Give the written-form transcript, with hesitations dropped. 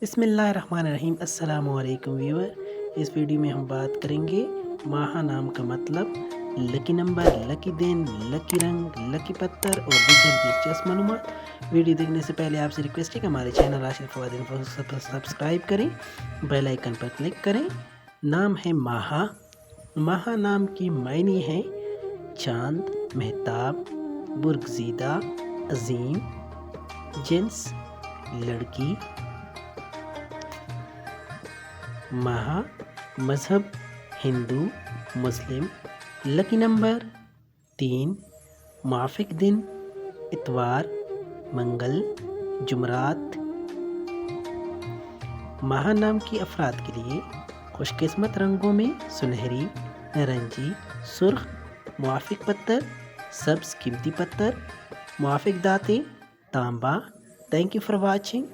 बिस्मिल्लाहिर्रहमानिर्रहीम। अस्सलाम वालेकुम व्यूअर। इस वीडियो में हम बात करेंगे माहा नाम का मतलब, लकी नंबर, लकी दिन, लकी रंग, लकी पत्थर और दीगर दिलचस्प मालूमात। वीडियो देखने से पहले आपसे रिक्वेस्ट है कि हमारे चैनल आशिक फवाद इन्फो सब्सक्राइब करें, बेल आइकन पर क्लिक करें। नाम है माहा। माहा नाम की मायने है चांद, मेहताब, बुर्गज़ीदा, अजीम, जिन्स, लड़की। माहा मज़हब हिंदू मुस्लिम। Lucky number 3। मुआफ़िक दिन इतवार, मंगल, जुमरात। माहा नाम की अफराद के लिए खुशकिस्मत रंगों में सुनहरी, नारंगी, सुर्ख, मुआफ़िक पत्थर सब्ज़ कीमती पत्थर, मुआफ़िक दातें तांबा। Thank you for watching.